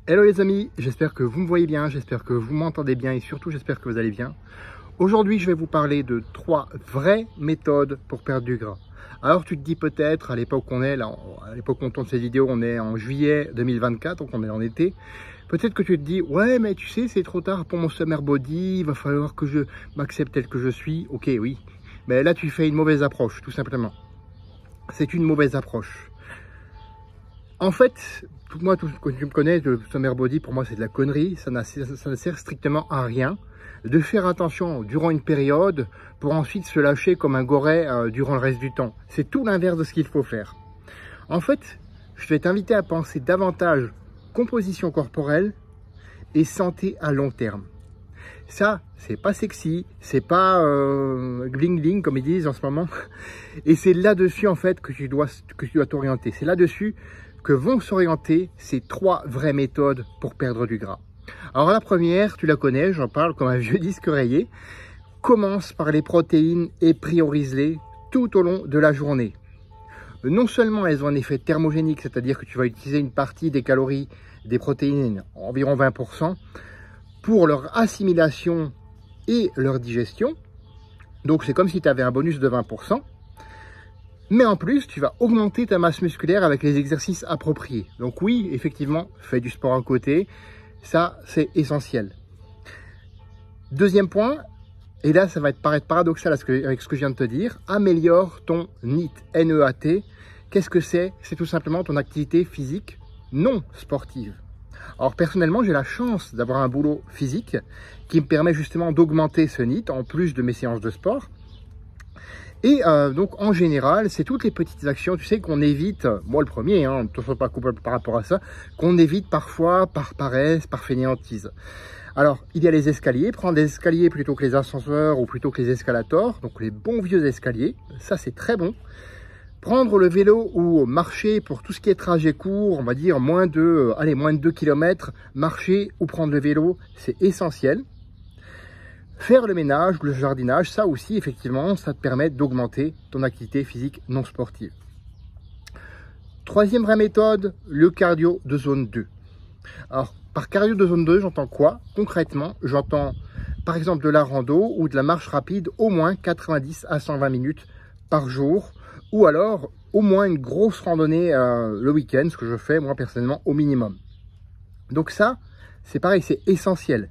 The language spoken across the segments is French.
Hello les amis, j'espère que vous me voyez bien, j'espère que vous m'entendez bien et surtout j'espère que vous allez bien. Aujourd'hui je vais vous parler de 3 vraies méthodes pour perdre du gras. Alors tu te dis peut-être, à l'époque où on est, là, à l'époque où on tourne cette vidéo, on est en juillet 2024, donc on est en été. Peut-être que tu te dis, ouais mais tu sais c'est trop tard pour mon summer body, il va falloir que je m'accepte tel que je suis. Ok oui, mais là tu fais une mauvaise approche tout simplement. C'est une mauvaise approche. En fait, moi, tout ce que tu me connais, le summer body, pour moi, c'est de la connerie. Ça ne sert strictement à rien de faire attention durant une période pour ensuite se lâcher comme un goret durant le reste du temps. C'est tout l'inverse de ce qu'il faut faire. En fait, je vais t'inviter à penser davantage composition corporelle et santé à long terme. Ça, c'est pas sexy, c'est pas gling gling comme ils disent en ce moment. Et c'est là-dessus en fait que tu dois t'orienter. C'est là-dessus que vont s'orienter ces 3 vraies méthodes pour perdre du gras. Alors la première, tu la connais, j'en parle comme un vieux disque rayé. Commence par les protéines et priorise-les tout au long de la journée. Non seulement elles ont un effet thermogénique, c'est-à-dire que tu vas utiliser une partie des calories des protéines, environ 20%, pour leur assimilation et leur digestion. Donc c'est comme si tu avais un bonus de 20%. Mais en plus, tu vas augmenter ta masse musculaire avec les exercices appropriés. Donc oui, effectivement, fais du sport à côté. Ça, c'est essentiel. Deuxième point, et là, ça va paraître paradoxal avec ce que je viens de te dire. Améliore ton NEAT, N-E-A-T. Qu'est-ce que c'est? C'est tout simplement ton activité physique non sportive. Alors personnellement, j'ai la chance d'avoir un boulot physique qui me permet justement d'augmenter ce NEAT en plus de mes séances de sport. Et donc en général, c'est toutes les petites actions, tu sais, qu'on évite, moi le premier, ne te sois pas coupable par rapport à ça, qu'on évite parfois par paresse, par fainéantise. Alors, il y a les escaliers, prendre les escaliers plutôt que les ascenseurs ou plutôt que les escalators, donc les bons vieux escaliers, ça c'est très bon. Prendre le vélo ou marcher pour tout ce qui est trajet court, on va dire moins de 2 km, marcher ou prendre le vélo, c'est essentiel. Faire le ménage, le jardinage, ça aussi, effectivement, ça te permet d'augmenter ton activité physique non sportive. Troisième vraie méthode, le cardio de zone 2. Alors, par cardio de zone 2, j'entends quoi? Concrètement, j'entends par exemple de la rando ou de la marche rapide au moins 90 à 120 minutes par jour. Ou alors, au moins une grosse randonnée le week-end, ce que je fais moi personnellement au minimum. Donc ça, c'est pareil, c'est essentiel.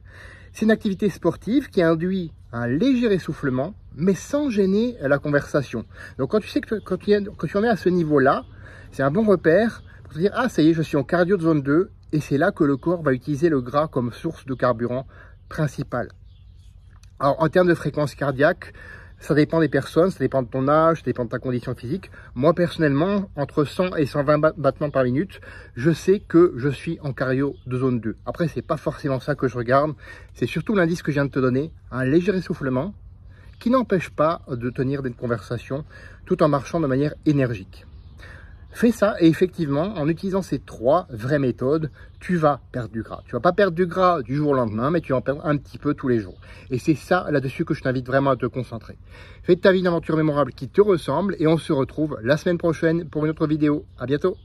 C'est une activité sportive qui induit un léger essoufflement, mais sans gêner la conversation. Donc quand tu sais que quand tu en es à ce niveau-là, c'est un bon repère pour te dire « Ah, ça y est, je suis en cardio de zone 2 » et c'est là que le corps va utiliser le gras comme source de carburant principale. Alors en termes de fréquence cardiaque, ça dépend des personnes, ça dépend de ton âge, ça dépend de ta condition physique. Moi, personnellement, entre 100 et 120 battements par minute, je sais que je suis en cardio de zone 2. Après, c'est pas forcément ça que je regarde. C'est surtout l'indice que je viens de te donner, un léger essoufflement qui n'empêche pas de tenir des conversations tout en marchant de manière énergique. Fais ça et effectivement, en utilisant ces 3 vraies méthodes, tu vas perdre du gras. Tu vas pas perdre du gras du jour au lendemain, mais tu vas en perdre un petit peu tous les jours. Et c'est ça là-dessus que je t'invite vraiment à te concentrer. Fais de ta vie une aventure mémorable qui te ressemble et on se retrouve la semaine prochaine pour une autre vidéo. À bientôt.